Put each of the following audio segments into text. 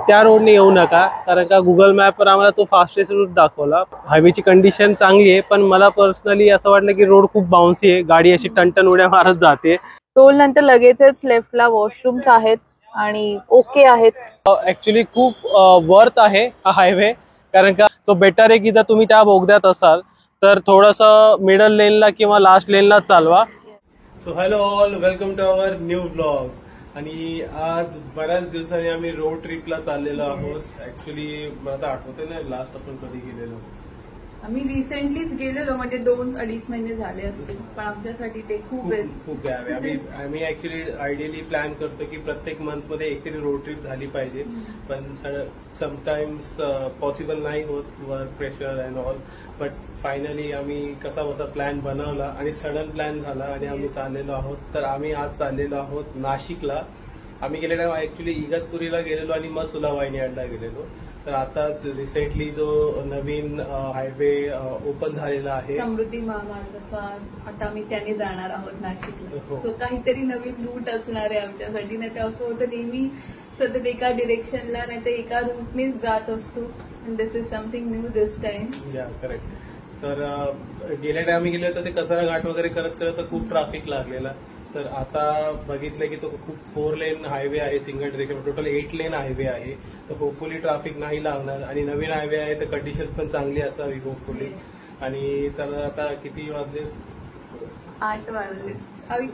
त्या रोडने येऊ नका, कारण का गुगल मॅपवर आम्हाला तो फास्टेस्ट रूट दाखवला. हायवेची कंडिशन चांगली आहे, पण मला पर्सनली असं वाटलं की रोड खूप बाउन्सी आहे, गाडी अशी टनटन उड्या मारत जाते. टोल नंतर लगेचच लेफ्टला वॉशरूम्स आहेत आणि ओके आहेत. ऍक्च्युली खूप वर्थ आहे हा हायवे, कारण का तो बेटर आहे की जर तुम्ही त्या बोगद्यात असाल तर थोडंसं मिडल लेनला किंवा लास्ट लेनला चालवा. So hello all, welcome to our new blog. आणि आज बऱ्याच दिवसांनी आम्ही रोड ट्रिपला चाललेलो आहोत. ऍक्च्युली मला तर आठवते नाही लास्ट आपण कधी गेलेलो. आम्ही रिसेंटलीच गेलेलो, म्हणजे 2-2.5 महिने झाले असतील, पण आमच्यासाठी ते खूप आहे. आम्ही ऍक्च्युली आयडियली प्लॅन करतो की प्रत्येक मंथ मध्ये एकतरी रोड ट्रिप झाली पाहिजे, पण समटाइम्स पॉसिबल नाही होत, work pressure and all. But finally आम्ही कसा बसा प्लॅन बनवला आणि सडन प्लॅन झाला आणि आम्ही चाललेलो आहोत. तर आम्ही आज चाललेलो आहोत नाशिकला. आम्ही गेलेलो ऍक्च्युली इगतपुरीला गेलेलो आणि मग सुलावाहिनी अड्डा गेलेलो. तर आताच रिसेंटली जो नवीन हायवे ओपन झालेला आहे समृद्धी महामार्ग, आता आम्ही त्याने जाणार आहोत नाशिकला. सो काहीतरी नवीन रूट असणार आहे आमच्यासाठी. नाही तर असं होतं नेहमी सतत एका डिरेक्शनला नाही तर एका रूटनेच जात असतो. This is something new this time. या करेक्ट. तर गेल्या टाइम आम्ही गेलो होतो ते कसारा घाट वगैरे करत करत खूप ट्रॅफिक लागलेला. तर आता बघितलं की तो खूप 4 लेन हायवे आहे, सिंगल डिरेक्शन, टोटल 8 लेन हायवे आहे. तर होपफुली ट्रॅफिक नाही लागणार आणि नवीन हायवे आहे तर कंडिशन पण चांगली असावी होपफुली. आणि तर आता किती वाजले? 8 वाजले. आम्ही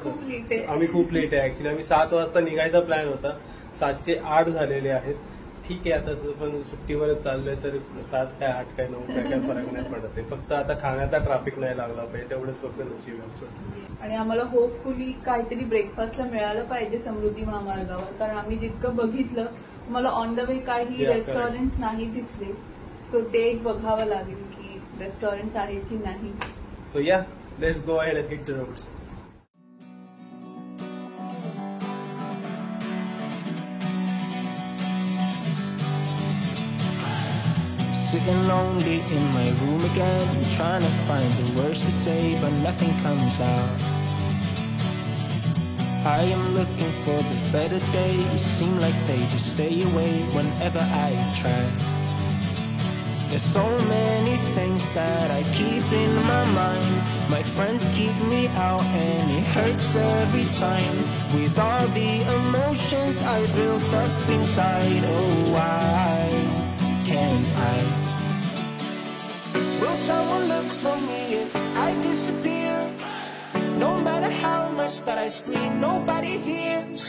खूप लेट आहे ऍक्च्युली. आम्ही 7 वाजता निघायचा प्लॅन होता, 7चे 8 झालेले आहेत. ठीक आहे, आता पण सुट्टीवरच चाललोय तर 7 काय 8 काय 9 काय फरक नाही पडत आहे. फक्त आता ठाण्याचा ट्रॅफिक नाही लागला पाहिजे, तेवढंच फक्त नशीब आमचं. आणि आम्हाला होपफुली काहीतरी ब्रेकफास्टला मिळालं पाहिजे समृद्धी महामार्गावर, कारण आम्ही जितकं बघितलं मला ऑन द वे काही रेस्टॉरंट्स नाही दिसले. सो ते एक बघावं लागेल की रेस्टॉरंट्स आहेत की नाही. So yeah, let's go ahead and hit the roads. Sitting lonely in my room again, trying to find the words to say, but nothing comes out. I am looking for the better days, seem like they just stay away whenever I try. There's so many things that I keep in my mind. My friends keep me out and it hurts every time. With all the emotions I built up inside, oh why can't I? Will someone look for me if I disappear? No matter how much that I scream, nobody hears.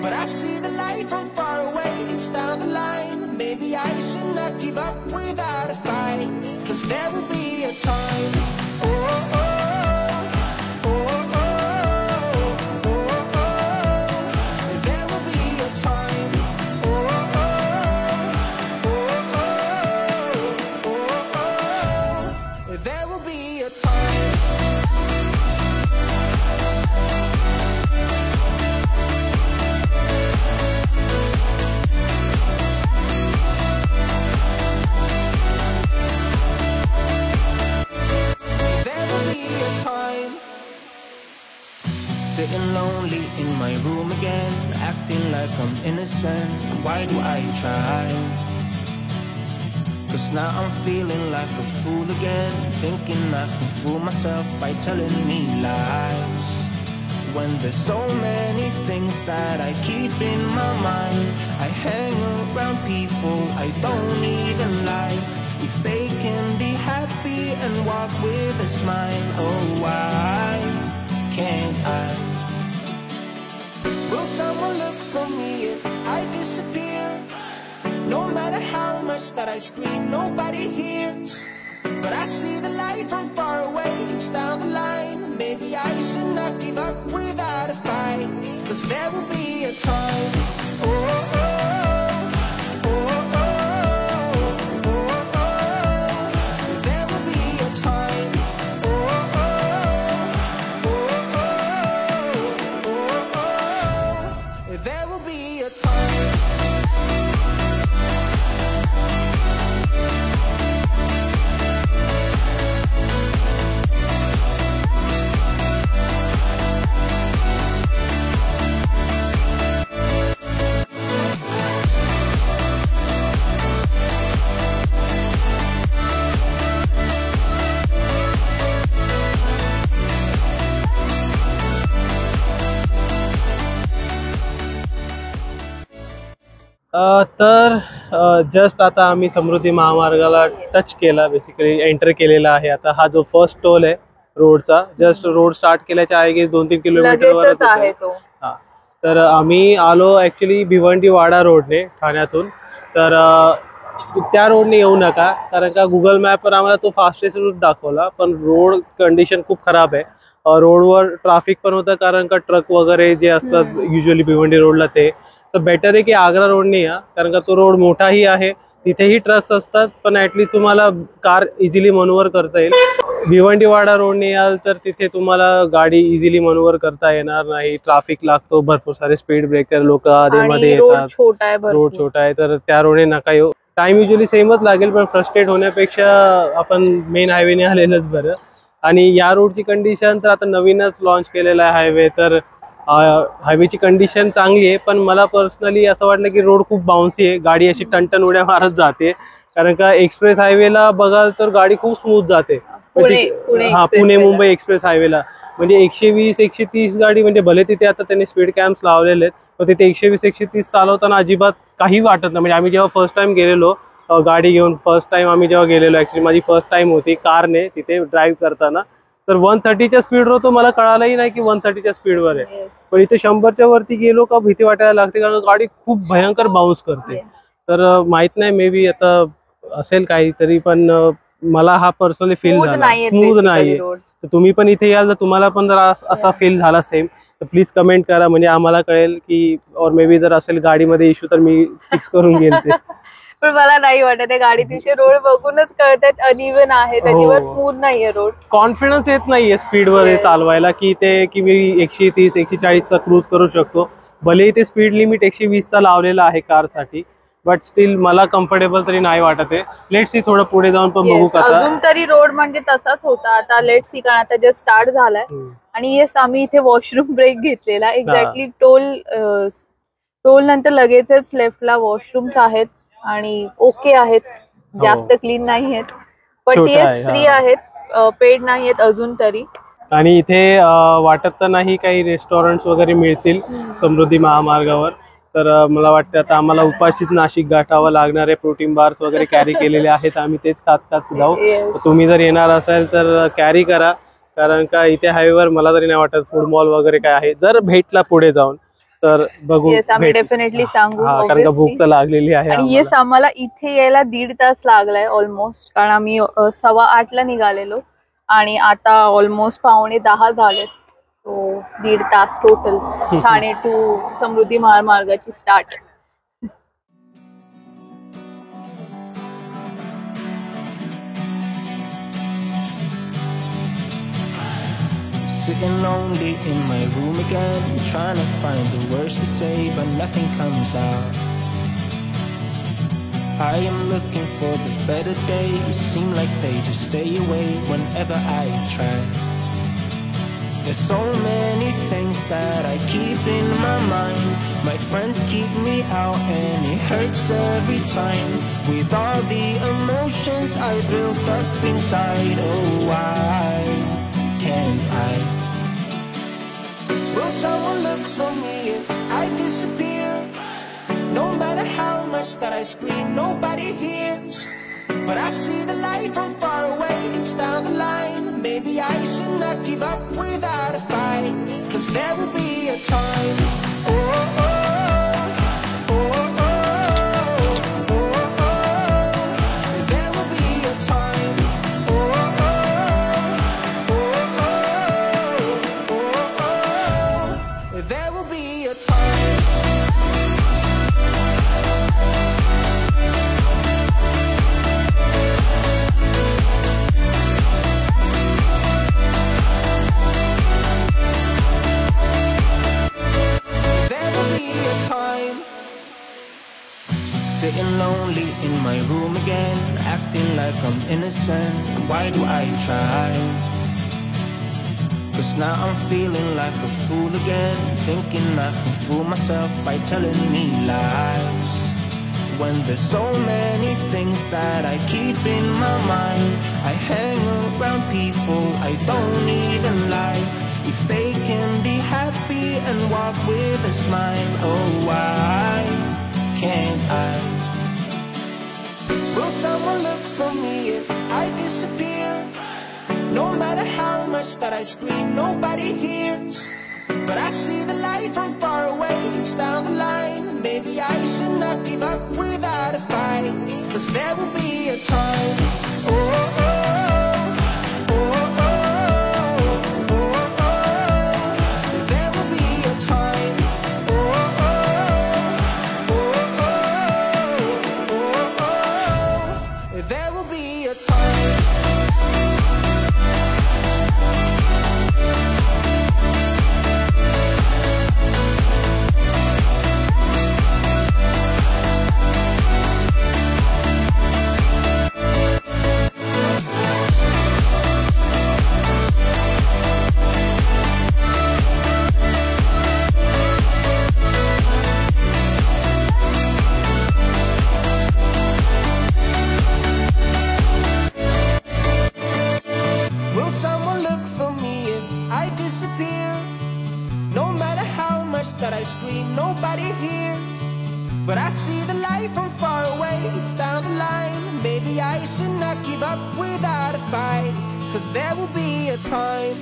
But I see the light from far away, it's down the line. Maybe I should not give up without a fight, 'cause there will be a time. Oh, oh, oh. Sitting lonely in my room again, acting like I'm innocent. Why do I try? 'Cause now I'm feeling like a fool again, thinking I can fool myself by telling me lies. When there's so many things that I keep in my mind, I hang around people I don't even like. If they can be happy and walk with a smile, oh why can't I? Will someone look for me if I disappear? No matter how much that I scream, nobody hears. But I see the light from far away, it's down the line. Maybe I should not give up without a fight, 'cause there will be a time. Oh, oh, oh. तर just आता आम्ही समृद्धी महामार्गाला touch केला, basically enter केलेला आहे. आता हा जो फर्स्ट टोल आहे रोडचा, जस्ट रोड स्टार्ट केल्याच्या आहे की 2-3 किलोमीटरवरच लगेचच आहे तो. हा, तर आम्ही आलो ऍक्च्युली भिवंडी वाडा रोडने ठाण्यातून. तर त्या रोडने येऊ नका, कारण का गुगल मॅपवर आम्हाला तो फास्टेस्ट रूट दाखवला, पण रोड कंडिशन खूप खराब आहे. रोडवर ट्रॅफिक पण होतं, कारण का ट्रक वगैरे जे असतात युजली भिवंडी रोडला ते. तर बेटर आहे की आग्रा रोडने या, कारण का तो रोड मोठाही आहे, तिथेही ट्रक्स असतात, पण ऍटलीस्ट तुम्हाला कार इझिली मनोवर करता येईल. भिवंडीवाडा रोडने याल तर तिथे तुम्हाला गाडी इझिली मनोवर करता येणार नाही, ट्रॅफिक लागतो, भरपूर सारे स्पीड ब्रेकर लोक मध्ये येतात, रोड छोटा आहे, तर त्या रोडने नका येऊ. टाइम युजली सेमच लागेल, पण फ्रस्ट्रेट होण्यापेक्षा आपण मेन हायवेने आलेलंच बरं. आणि या रोडची कंडिशन तर आता नवीनच लॉन्च केलेला आहे हायवे, तर हायवेची कंडिशन चांगली आहे, पण मला पर्सनली असं वाटलं की रोड खूप बाउन्सी आहे, गाडी अशी टनटन उड्या मारत जाते. कारण का एक्सप्रेस हायवेला बघाल तर गाडी खूप स्मूथ जाते. पुणे मुंबई एक्सप्रेस हायवेला म्हणजे 120-130 गाडी, म्हणजे भले तिथे आता त्यांनी स्पीड कॅम्प्स लावलेले आहेत, पण तिथे 120-130 चालवताना अजिबात काही वाटत नाही. म्हणजे आम्ही जेव्हा फर्स्ट टाइम गेलेलो गाडी घेऊन, फर्स्ट टाइम आम्ही जेव्हा गेलेलो, ऍक्च्युली माझी फर्स्ट टाइम होती कारने तिथे ड्राईव्ह करताना, तर 130च्या स्पीडवर होतो, मला कळालंही नाही की 130च्या स्पीडवर आहे. पण इथे 100च्या वरती गेलो का भीती वाटायला लागते, कारण गाडी खूप भयंकर बाउन्स करते. तर माहित नाही, मे बी आता असेल काहीतरी, पण मला हा पर्सनली फील झाला स्मूथ नाहीये. तर तुम्ही पण इथे याल तर तुम्हाला पण जर असा फील झाला सेम, तर प्लीज कमेंट करा, म्हणजे आम्हाला कळेल की, और मे बी जर असेल गाडीमध्ये इश्यू तर मी फिक्स करून घेईल ते. पण मला नाही वाटत आहे, गाडी तिचे रोड बघूनच कळतात अनइव्हन आहे, त्याच्यावर स्मूथ नाहीये रोड. कॉन्फिडन्स येत नाहीये स्पीडवर हे चालवायला, की मी 130-140चा क्रूज करू शकतो. भले ते स्पीड लिमिट 120चा लावलेला आहे कारसाठी, बट स्टील मला कम्फर्टेबल तरी नाही वाटत आहे. लेट्स सी, थोडं पुढे जाऊन पण बघू का. अजून तरी रोड म्हणजे तसाच होता. आता लेट्स सी, कारण आता जस्ट स्टार्ट झालाय. आणि येस, आम्ही इथे वॉशरूम ब्रेक घेतलेला एक्झॅक्टली टोल नंतर लगेचच लेफ्टला वॉशरूम्स आहेत आणि ओके आहेत, जास्त क्लीन नाही आहेत, पण येस फ्री आहेत, पेड नाही आहेत अजून तरी. आणि इथे वाटत तर नाही काही रेस्टॉरंट्स वगैरे मिळतील समृद्धी महामार्गावर. तर मला वाटतं आता आम्हाला उपाशीच नाशिक गाठावं लागणार आहे. प्रोटीन बार्स वगैरे कॅरी केलेले आहेत, आम्ही तेच खात जाऊ. तुम्ही जर येणार असाल तर कॅरी करा, कारण का इथे हायवेवर मला तरी नाही वाटत फूड मॉल वगैरे काय आहे. जर भेटला पुढे जाऊन तर बघू, आम्ही डेफिनेटली सांगू, कारण का भूक तर लागलेली आहे. आणि येस, आम्हाला इथे यायला 1.5 तास लागलाय ऑलमोस्ट, कारण आम्ही 8:15ला निघालेलो आणि आता ऑलमोस्ट 9:45 झालेत. तो 1.5 तास टोटल ठाणे टू समृद्धी महामार्गाची start. Sitting lonely in my room again, trying to find the words to say, but nothing comes out. I am looking for the better days, seem like they just stay away whenever I try. There's so many things that I keep in my mind. My friends keep me out and it hurts every time. With all the emotions I built up inside, oh why can't I? Will someone look for me if I disappear? No matter how much that I scream, nobody hears. But I see the light from far away, it's down the line. Maybe I should not give up without a fight, 'cause there will be a time. Oh, oh, oh, oh, oh, oh, oh. There will be a time. Oh, oh, oh, oh, oh, oh, oh. There will be a time. Sitting lonely in my room again, acting like I'm innocent. Why do I try? 'Cause now I'm feeling like a fool again, thinking I can fool myself by telling me lies. When there's so many things that I keep in my mind, I hang around people I don't even like. If they can be happy and walk with a smile, oh why can't I? Will someone look for me if I disappear? No matter how much that I scream, nobody hears. But I see the light from far away, it's down the line. Maybe I should not give up without a fight, 'cause there will be a time. Oh, oh, oh, oh, oh, oh, oh. There will be a time. Oh, oh, oh, oh, oh, oh, oh. There will be a time. Will someone look for me if I disappear? No matter how much that I scream, nobody hears. But I see the light from far away, it's down the line. Maybe I should not give up without a fight, 'cause there will be a time.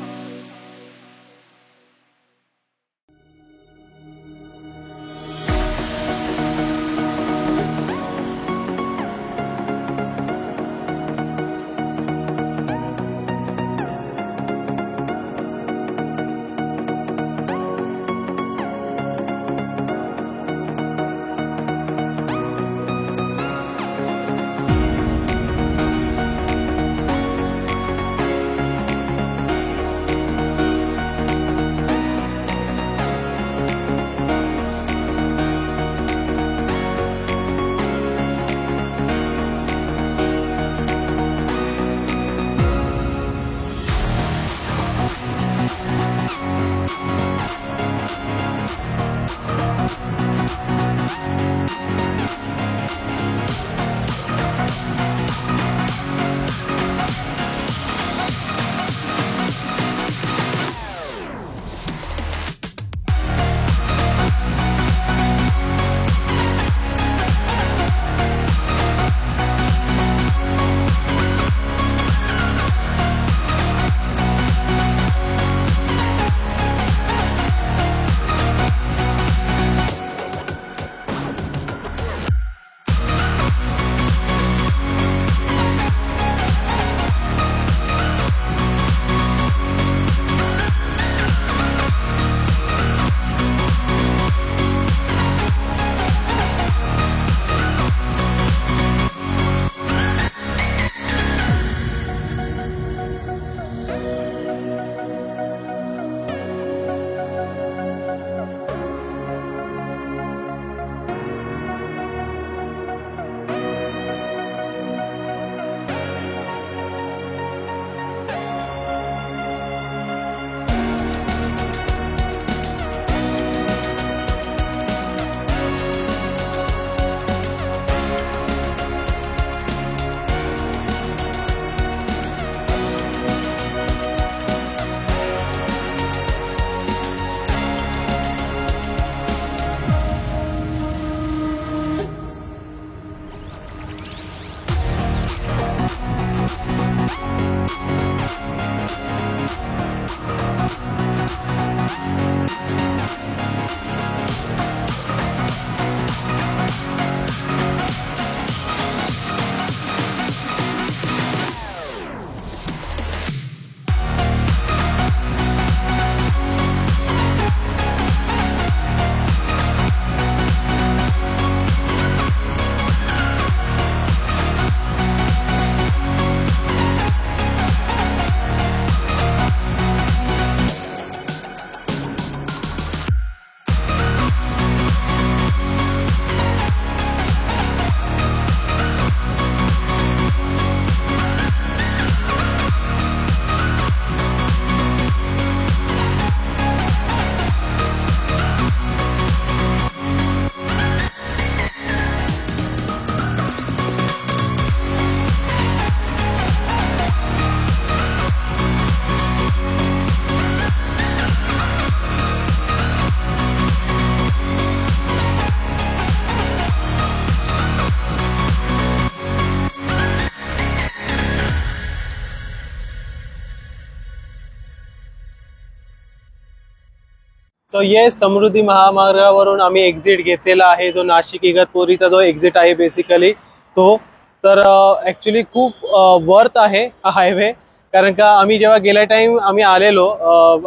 So ये समृद्धी महामार्गावरून आम्ही exit घेतलेला आहे, जो नाशिक इगतपुरीचा जो exit आहे basically तो. तर actually खूप वर्थ आहे हा हायवे, कारण का आम्ही जेव्हा गेल्या टाइम आम्ही आलेलो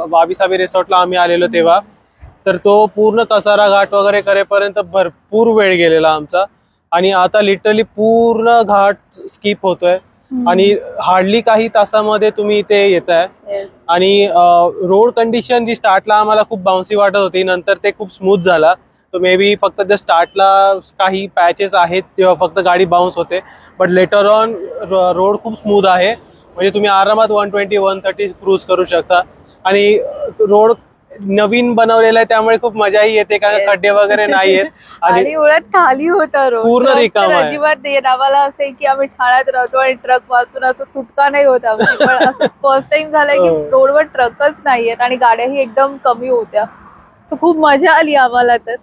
वाबी साबी रिसॉर्टला आम्ही आलेलो तेव्हा, तर तो पूर्ण कसारा घाट वगैरे करेपर्यंत भरपूर वेळ गेलेला आमचा. आणि आता लिटरली पूर्ण घाट स्किप होतोय आणि हार्डली काही तासामध्ये तुम्ही इथे येताय. आणि रोड कंडिशन जी स्टार्टला आम्हाला खूप बाउन्सी वाटत होती, नंतर ते खूप स्मूथ झाला. तो मे बी फक्त जर स्टार्टला काही पॅचेस आहेत तेव्हा फक्त गाडी बाउन्स होते, बट लेटर ऑन रोड खूप स्मूथ आहे. म्हणजे तुम्ही आरामात 120-130 क्रूज करू शकता. आणि रोड नवीन बनवलेला आहे त्यामुळे खूप मजाही येते, कारण खड्डे वगैरे नाही आहेत. आणि उलट खाली होता रोड, पूर्ण रिकामा आहे. अजिबात नावाला असे की आम्ही ठाण्यात राहतो आणि ट्रक पासून असं सुटका नाही होत आमची. पण असं फर्स्ट टाइम झालंय की रोडवर ट्रकच नाहीयेत आणि गाड्याही एकदम कमी होत्या. सो खूप मजा आली आम्हाला तर.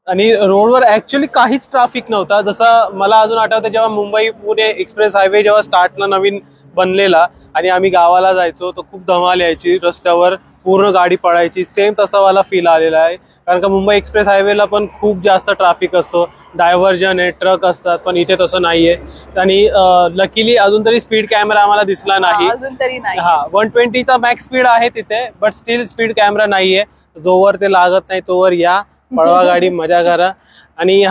आणि रोडवर ऍक्च्युली काहीच ट्रॅफिक नव्हता. जसं मला अजून आठवतं जेव्हा मुंबई पुणे एक्सप्रेस हायवे जेव्हा स्टार्टला नवीन बनलेला आणि आम्ही गावाला जायचो तर खूप धमाल यायची, रस्त्यावर पूर्ण गाडी पळायची. सेम तसा वाला फील आलेला आहे, कारण का मुंबई एक्सप्रेस हायवेला पण खूप जास्त ट्रॅफिक असतो, डायव्हर्जन आहे, ट्रक असतात, पण इथे तसं नाहीये. आणि लकीली अजून तरी स्पीड कॅमेरा आम्हाला दिसला नाही अजून तरी नाही. 120चा मॅक्स स्पीड आहे तिथे, बट स्टील स्पीड कॅमेरा नाहीये. जोवर ते लागत नाही तोवर या, पळवा गाडी, मजा करा. आणि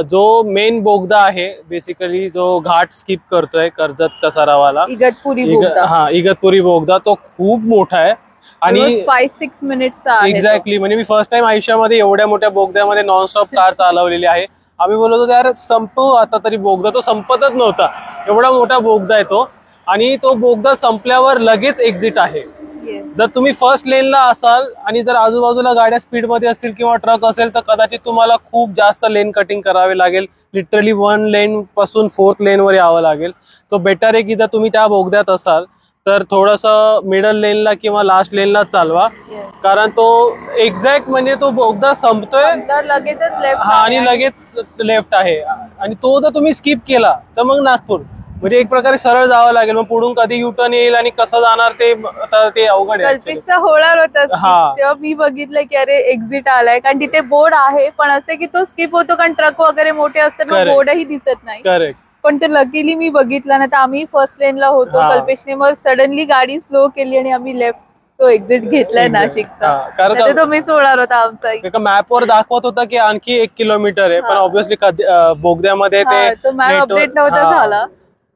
जो मेन बोगदा आहे बेसिकली, जो घाट स्किप करतोय कर्जत कसारावाला, इगतपुरी बोगदा, तो खूप मोठा आहे. आणि 5-6 मिनिट्स एक्झॅक्टली, म्हणजे मी फर्स्ट टाइम आयुष्यामध्ये एवढ्या मोठ्या बोगद्यामध्ये नॉनस्टॉप कार चालवलेली आहे. आम्ही बोलत होतो यार संपू आता तरी बोगदा, तो संपतच नव्हता, एवढा मोठा बोगदा आहे तो. आणि तो बोगदा संपल्यावर लगेच एक्झिट आहे. जर तुम्ही फर्स्ट लेनला असाल आणि जर आजूबाजूला गाड्या स्पीडमध्ये असतील किंवा ट्रक असेल तर कदाचित तुम्हाला खूप जास्त लेन कटिंग करावे लागेल. लिटरली 1 लेन पासून 4th लेनवर यावं लागेल. तो बेटर आहे की जर तुम्ही त्या बोगद्यात असाल तर थोडंसं मिडल लेनला किंवा लास्ट लेनला चालवा, कारण तो एक्झॅक्ट म्हणजे तो बोगदा संपतोय लगेचच लेफ्ट आणि लगेच लेफ्ट आहे. आणि तो जर तुम्ही स्किप केला तर मग नागपूर, म्हणजे एक प्रकारे सरळ जावं लागेल. मग पुढून कधी युटर्न येईल आणि कसं जाणार ते अवघड आहे. कल्पितचा होणार होता तेव्हा मी बघितलं की अरे एक्झिट आलाय, कारण तिथे बोर्ड आहे पण असे की तो स्किप होतो, कारण ट्रक वगैरे मोठे असतात ना, बोर्डही दिसत नाही. करेक्ट. पण ते लकीली मी बघितलं ना, तर आम्ही फर्स्ट लेनला होतो, कल्पेशने मग सडनली गाडी स्लो केली आणि आम्ही लेफ्ट तो एक्झिट घेतलाय नाशिकचा. कारण तो मिस होणार होता आमचा. मॅपवर दाखवत होता की आणखी 1 किलोमीटर आहे, पण ऑब्व्हियसली बोगद्यामध्ये ते मॅप अपडेट नव्हता झाला,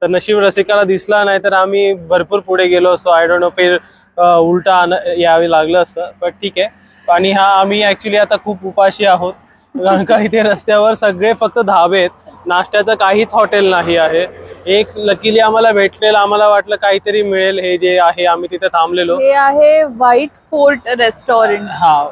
तर नशीब रसिकाला दिसला नाही तर आम्ही भरपूर पुढे गेलो असतो. आय डोंट नो फिर उलटा यावे लागलं असतं, पण ठीक आहे. आणि आम्ही ऍक्च्युली आता खूप उपाशी आहोत, कारण का इथे रस्त्यावर सगळे फक्त धाबे आहेत, नाश्त्याचं काहीच हॉटेल नाही आहे. एक लकीली आम्हाला भेटलेलं, आम्हाला वाटलं काहीतरी मिळेल, हे जे आहे आम्ही तिथे थांबलेलो. हे आहे व्हाईट फोर्ट रेस्टॉरंट.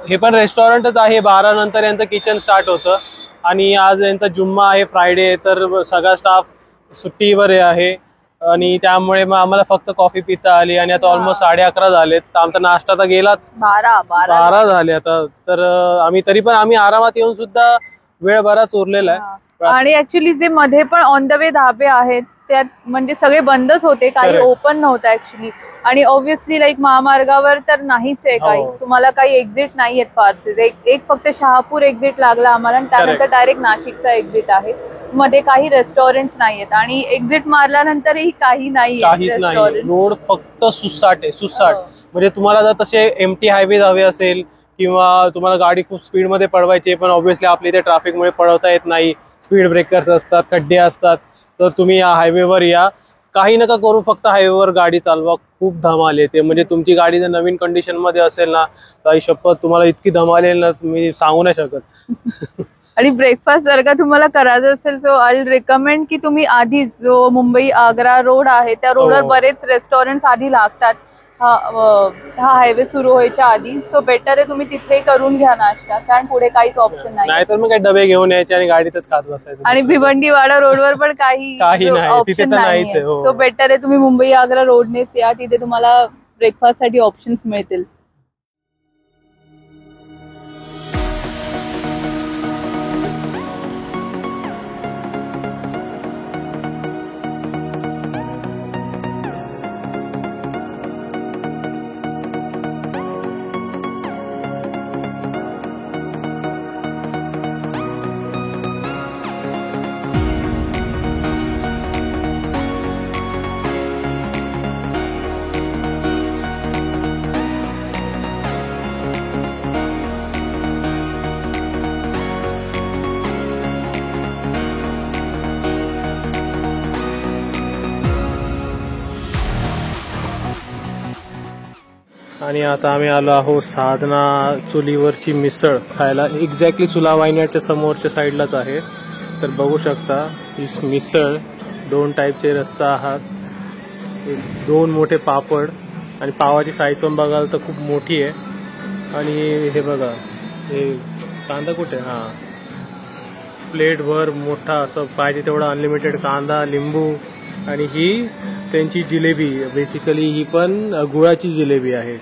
हे पण रेस्टॉरंटच आहे. 12 नंतर यांचं किचन स्टार्ट होतं आणि आज यांचा जुम्मा आहे, फ्रायडे, तर सगळा स्टाफ सुट्टीवर आहे आणि त्यामुळे मग आम्हाला फक्त कॉफी पिता आली. आणि आता ऑलमोस्ट 11:30 झालेत, तर आमचा नाश्ता तर गेलाच, 12 झाले आता. तर आम्ही आरामात येऊन सुद्धा वेळ बराच उरलेला आहे. आणि ऍक्च्युली जे मध्ये पण ऑन द वे धाबे आहेत त्यात म्हणजे सगळे बंदच होते, काही ओपन नव्हतं ऍक्च्युली. आणि ऑब्व्हियसली लाईक महामार्गावर तर नाहीच आहे काही, तुम्हाला काही एक्झिट नाही आहेत फारसे. एक फक्त शहापूर एक्झिट लागला आम्हाला आणि त्यानंतर डायरेक्ट नाशिकचा एक्झिट आहे. मध्ये काही रेस्टॉरंट नाहीयेत आणि एक्झिट मारल्यानंतरही काही नाही, काहीच नाही. रोड फक्त सुसाट आहे, सुसाट. म्हणजे तुम्हाला जर तसे एमटी हायवे हवे असेल किंवा तुम्हाला गाडी खूप स्पीडमध्ये पळवायची, पण ऑब्व्हियसली आपल्या इथे ट्रॅफिकमुळे पळवता येत नाही, स्पीड ब्रेकर्स असतात, खड्डे असतात, तर तुम्ही या हायवेवर या. काही नका करू, फक्त हायवेवर गाडी चालवा, खूप धमाल येते. म्हणजे तुमची गाडी जर नवीन कंडिशन मध्ये असेल ना, तर शपथ तुम्हाला इतकी धमाल येईल ना, तुम्ही सांगू नाही शकत. आणि ब्रेकफास्ट जर का तुम्हाला करायचं असेल सो आय रिकमेंड की तुम्ही आधीच, जो मुंबई आग्रा रोड आहे त्या रोडवर बरेच रेस्टॉरंट आधी लागतात हा हायवे सुरू व्हायच्या आधी. सो बेटर आहे तुम्ही तिथे करून घ्या नाश्ता, कारण पुढे काहीच ऑप्शन नाही. तर मग काही डबे घेऊन यायचे आणि गाडीतच खात बसायचं. आणि भिवंडीवाडा रोडवर पण काही ऑप्शन नाही. सो बेटर आहे तुम्ही मुंबई आग्रा रोडनेच या, तिथे तुम्हाला ब्रेकफास्ट साठी ऑप्शन्स मिळतील. आणि आता आम्ही आलो आहोत साधना चुलीवरची मिसळ खायला. एक्झॅक्टली चुला वाहिन्याच्या समोरच्या साईडलाच आहे. तर बघू शकता ही मिसळ 2 टाईपचे रस्सा आहात, 2 मोठे पापड आणि पावाची साईज पण बघाल तर खूप मोठी आहे. आणि हे बघा, हे कांदा कुठे, हां प्लेटभर मोठा असं पाहिजे तेवढा अनलिमिटेड कांदा, लिंबू. आणि ही त्यांची जिलेबी, बेसिकली ही पण गुळाची जिलेबी आहे.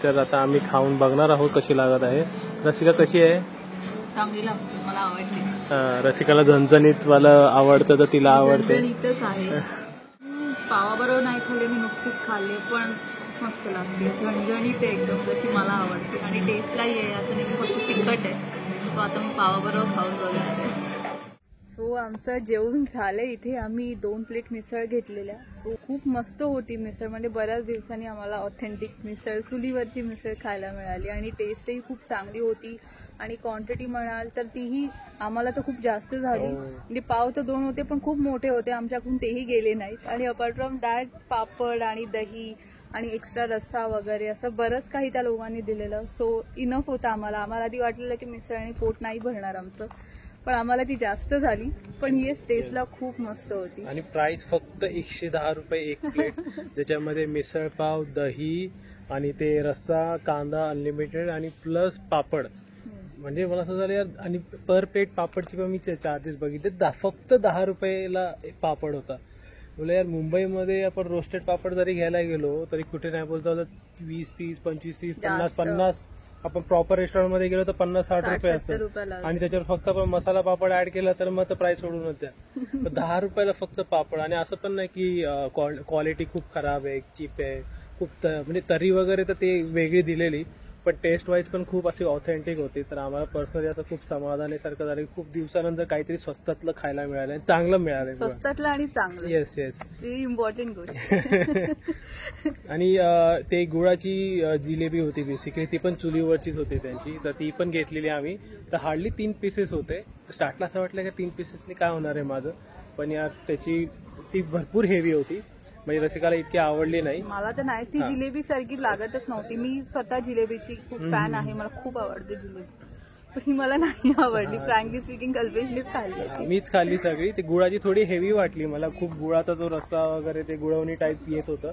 तर आता आम्ही खाऊन बघणार आहोत कशी लागत आहे. रसिका कशी आहे? चांगली लागते, मला आवडते. रसिकाला झणझणीतवाला आवडतं तर तिला आवडते. झणझणीतच आहे. पावाबरोबर नाही खाल्ले, मी नुसतीच खाल्ले, पण मस्त लागते. झणझणीत आहे एकदम, जशी मला आवडते. आणि टेस्टलाही आहे, असं नाही फक्त तिखट आहे. तो आता मी पावाबरोबर खाऊन बघते. सो आमचं जेवण झालं. इथे आम्ही 2 प्लेट मिसळ घेतलेल्या. सो खूप मस्त होती मिसळ, म्हणजे बऱ्याच दिवसांनी आम्हाला ऑथेंटिक मिसळ, चुलीवरची मिसळ खायला मिळाली. आणि टेस्टही खूप चांगली होती. आणि क्वांटिटी म्हणाल तर तीही आम्हाला तर खूप जास्त झाली. म्हणजे पाव तर 2 होते, पण खूप मोठे होते, आमच्याकडून तेही गेले नाहीत. आणि अपार्ट फ्रॉम दॅट पापड आणि दही आणि एक्स्ट्रा रस्सा वगैरे असं बरंच काही त्या लोकांनी दिलेलं. सो इनफ होतं आम्हाला. आधी वाटलेलं की मिसळ आणि पोट नाही भरणार आमचं, पण आम्हाला ती जास्त झाली. पण ही टेस्टला खूप मस्त होती. आणि प्राइस फक्त 110 रुपये 1 प्लेट, ज्याच्यामध्ये मिसळ पाव, दही आणि ते रस्सा, कांदा अनलिमिटेड आणि प्लस पापड. म्हणजे मला असं झालं यार, आणि पर प्लेट पापडची पण मी चार्जेस बघितले, फक्त 10 रुपयाला पापड होता. बोला यार, मुंबईमध्ये आपण रोस्टेड पापड जरी घ्यायला गेलो तरी कुठे नाही बोलतो 20, 30, 25, 30, 50. आपण प्रॉपर रेस्टॉरंटमध्ये गेलो तर 50-60 रुपये असतात. आणि त्याच्यावर फक्त आपण मसाला पापड ऍड केला तर मग प्राइस सोडूनच द्या. 10 रुपयाला फक्त पापड. आणि असं पण नाही की क्वालिटी खूप खराब आहे, चीप आहे, खूप म्हणजे तरी वगैरे तर ते वेगळी दिलेली, पण टेस्ट वाईज पण खूप अशी ऑथेंटिक होती. तर आम्हाला पर्सनली असं खूप समाधानासारखं झालं. खूप दिवसानंतर काहीतरी स्वस्तातलं खायला मिळालं, चांगलं मिळालं. स्वस्तातलं आणि चांगलं. येस येस, इम्पॉर्टंट गोष्ट. आणि ते गुळाची जिलेबी होती बेसिकली, ती पण चुलीवरचीच होती त्यांची. तर ती पण घेतलेली आम्ही. तर हार्डली 3 पीसेस होते. स्टार्टला असं वाटलं की 3 पीसेसनी काय होणार आहे माझं, पण यार ती भरपूर हेवी होती. म्हणजे रसिकाला इतकी आवडली नाही. मला तर नाही, ती जिलेबी सारखी लागतच नव्हती. मी स्वतः जिलेबीची खूप फॅन आहे, मला खूप आवडते जिलेबी, पण ही मला नाही आवडली. फ्रँकली स्पीकिंग कल्पेशनीच खाल्ली. मीच खाल्ली सगळी. ती गुळाची थोडी हेवी वाटली मला. खूप गुळाचा जो रस्सा वगैरे ते गुळवणी टाईप येत होतं.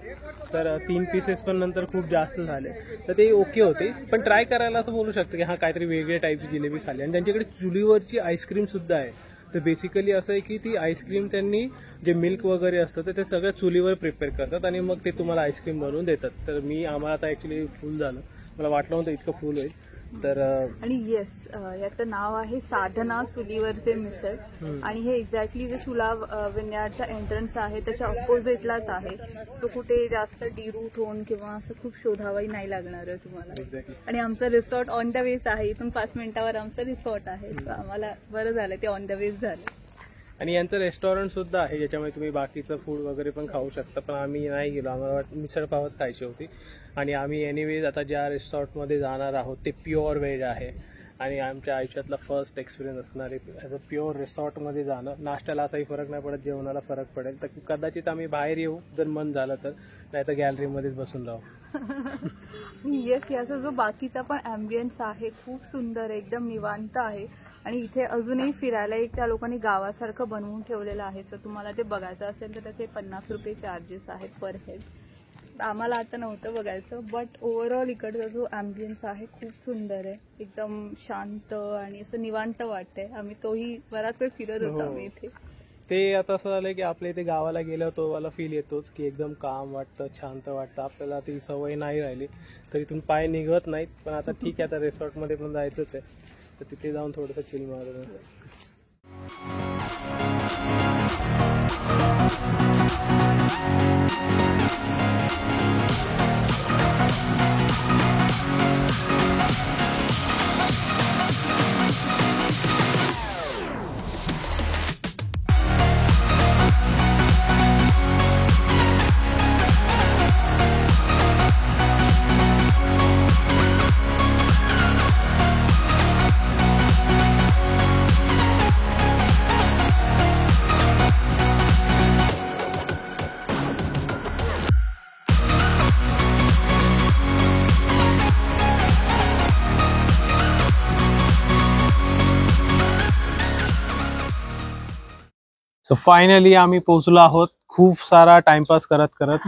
तर 3 पीसेस पण नंतर खूप जास्त झाले. तर ते ओके होते, पण ट्राय करायला असं बोलू शकतं की हा काहीतरी वेगळ्या टाईपची जिलेबी खाल्ली. आणि त्यांच्याकडे चुलीवरची आईस्क्रीम सुद्धा आहे. तर बेसिकली असं आहे की ती आईस्क्रीम त्यांनी जे मिल्क वगैरे असतं तर ते सगळं चुलीवर प्रिपेअर करतात आणि मग ते तुम्हाला आईस्क्रीम बनवून देतात. तर आम्हाला आता ऍक्च्युली फुल झालं, मला वाटलं नव्हतं इतकं फुल होईल. तर आणि येस, याचं नाव आहे साधना चुलीवरचे मिसळ. आणि हे एक्झॅक्टली जे चुला विन्याडचा एंट्रन्स आहे त्याच्या ऑपोजिटलाच आहे. सो कुठे जास्त डिरूट होऊन किंवा असं खूप शोधावाही नाही लागणार आहे तुम्हाला. आणि आमचं रिसॉर्ट ऑन द वेज आहे. इथून 5 मिनिटावर आमचं रिसॉर्ट आहे. सो आम्हाला बरं झालं ते ऑन द वेज झालं. आणि यांचं रेस्टॉरंट सुद्धा आहे ज्याच्यामध्ये तुम्ही बाकीचं फूड वगैरे पण खाऊ शकता. पण आम्ही नाही गेलो, आम्हाला मिसळ पावच खायची होती. आणि आम्ही एनिवेज आता ज्या रिसॉर्टमध्ये जाणार आहोत ते प्युअर व्हेज आहे. आणि आमच्या आयुष्यातला फर्स्ट एक्सपिरियन्स असणार आहे ॲज अ प्युअर रिसॉर्टमध्ये जाणं. नाश्त्याला असाही फरक नाही पडत, जेवणाला फरक पडेल. तर कदाचित आम्ही बाहेर येऊ जर मन झालं तर, नाही तर गॅलरीमध्येच बसून राहू. येस, याचा जो बाकीचा पण अँबियन्स आहे खूप सुंदर आहे, एकदम निवांत आहे. आणि इथे अजूनही फिरायला एक त्या लोकांनी गावासारखं बनवून ठेवलेलं आहे. सर तुम्हाला ते बघायचं असेल तर त्याचे 50 रुपये चार्जेस आहेत पर हेड. आम्हाला आता नव्हतं बघायचं, बट ओव्हरऑल इकडचा जो अँबियन्स आहे खूप सुंदर आहे, एकदम शांत आणि असं निवांत वाटतंय. आम्ही तोही बराच वेळ फिरत होतो आम्ही इथे. ते आता असं झालंय की आपल्या इथे गावाला गेलं तो मला फील येतोच की एकदम काम वाटतं, शांत वाटतं. आपल्याला ती सवय नाही राहिली तर इथून पाय निघत नाहीत. पण आता ठीक आहे, आता रिसॉर्टमध्ये पण जायचंच आहे, तर तिथे जाऊन थोडंसं चिल मारू. सो फायनली आम्ही पोहोचलो आहोत. खूप सारा टाइमपास करत करत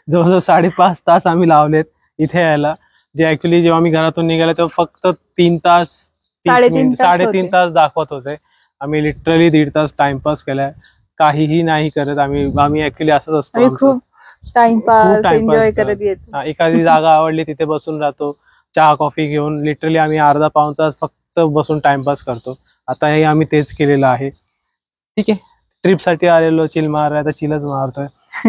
जवळजवळ 5.5 तास आम्ही लावलेत इथे यायला. जे ऍक्च्युली जेव्हा मी घरातून निघालो तेव्हा फक्त 3 तास 30 मिनिट 3.5 तास दाखवत होते. आम्ही लिटरली 1.5 तास टाइमपास केलाय. काहीही नाही करत आम्ही ऍक्च्युली असंच असतो. खूप टाइमपास एन्जॉय करत येतो. एखादी जागा आवडली तिथे बसून राहतो, चहा कॉफी घेऊन. लिटरली आम्ही अर्धा पाऊण तास फक्त बसून टाइमपास करतो. आता हे आम्ही तेच केलेलं आहे. ठीक आहे, ट्रिप साठी आलेलो, चिल मारायला, तर चिलच मारतोय.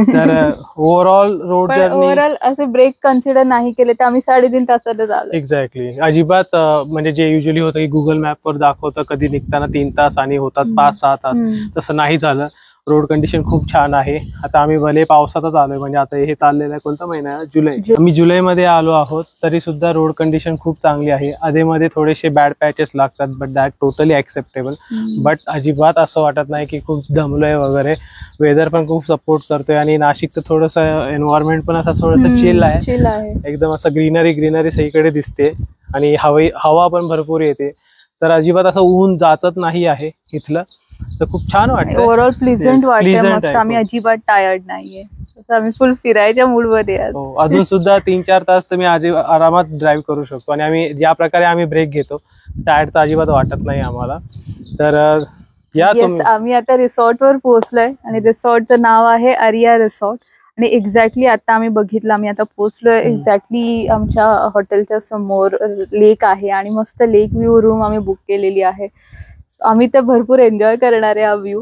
तर ओव्हरऑल रोड जर्नी ओव्हरऑल असे ब्रेक कन्सिडर नाही केले तर आम्ही 3.5 तासातच आलो. एक्झॅक्टली. अजिबात म्हणजे जे युजली होतं की गुगल मॅपवर दाखवतं कधी निघताना 3 तास आणि होतात 5-6 तास, तसं नाही झालं. रोड कंडिशन खूप छान आहे. आता आम्ही भले पावसातच आलोय, म्हणजे आता हे चाललेलं आहे, कोणता महिना आहे? जुलै. आम्ही जुलैमध्ये आलो आहोत, तरी सुद्धा रोड कंडिशन खूप चांगली आहे. आधेमध्ये थोडेसे बॅड पॅचेस लागतात, but that totally acceptable. But अजिबात असं वाटत नाही की खूप दमलोय वगैरे. वेदर पण खूप सपोर्ट करतोय आणि नाशिकचं थोडंसं एन्व्हायरमेंट पण असं थोडंसं चिल आहे. एकदम असं ग्रीनरी सगळीकडे दिसते आणि हवा पण भरपूर येते. तर अजिबात असं ऊन जाचत नाही आहे इथलं. तर खूप छान वाटतं. ओव्हरऑल प्लीझंट वाटतं. आम्ही अजिबात टायर्ड नाहीये. आम्ही फुल फिरायच्या मूड मध्ये. अजून सुद्धा 3-4 तास तुम्ही आरामात ड्राईव्ह करू शकतो. आणि आम्ही ज्या प्रकारे आम्ही ब्रेक घेतो, टायर्ड तर अजिबात वाटत नाही आम्हाला. तर आम्ही आता रिसॉर्टवर पोहोचलोय आणि रिसॉर्टचं नाव आहे आर्या रिसॉर्ट. आणि एक्झॅक्टली आता आम्ही बघितलं, आम्ही आता पोहोचलोय एक्झॅक्टली आमच्या हॉटेलच्या समोर लेक आहे आणि मस्त लेक व्ह्यू रूम आम्ही बुक केलेली आहे. आम्ही तर भरपूर एन्जॉय करणार आहे हा व्ह्यू.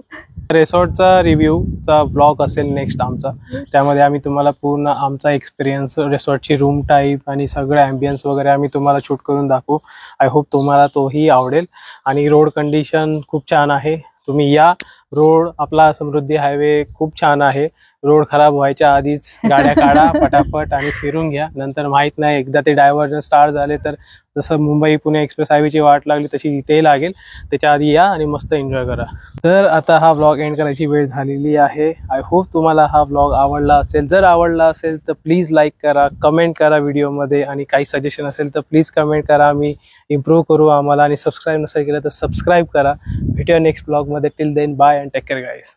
रिसॉर्टचा रिव्ह्यूचा व्लॉग असेल नेक्स्ट आमचा. त्यामध्ये आम्ही तुम्हाला पूर्ण आमचा एक्सपिरियन्स, रिसॉर्टची रूम टाईप आणि सगळं ॲम्बियन्स वगैरे आम्ही तुम्हाला शूट करून दाखवू. आय होप तुम्हाला तोही आवडेल. आणि रोड कंडिशन खूप छान आहे. तुम्ही या. रोड आपला समृद्धी हायवे खूप छान आहे. रोड खराब व्हायच्या आधीच गाड्या काढा पटापट आणि फिरून घ्या. नंतर माहित नाही, एकदा ते डायव्हर्जन स्टार्ट झाले तर जसं मुंबई पुणे एक्सप्रेस हायवेची वाट लागली तशी इथेही लागेल. त्याच्या आधी या आणि मस्त एन्जॉय करा. तर आता हा व्लॉग एंड करायची वेळ झालेली आहे. आय होप तुम्हाला हा व्लॉग आवडला असेल. जर आवडला असेल तर प्लीज लाईक करा, कमेंट करा व्हिडिओमध्ये. आणि काही सजेशन असेल तर प्लीज कमेंट करा, आम्ही इम्प्रूव्ह करू आम्हाला. आणि सबस्क्राईब नसेल केलं तर सबस्क्राईब करा. भेटूया नेक्स्ट व्लॉगमध्ये. Till then bye and take care guys.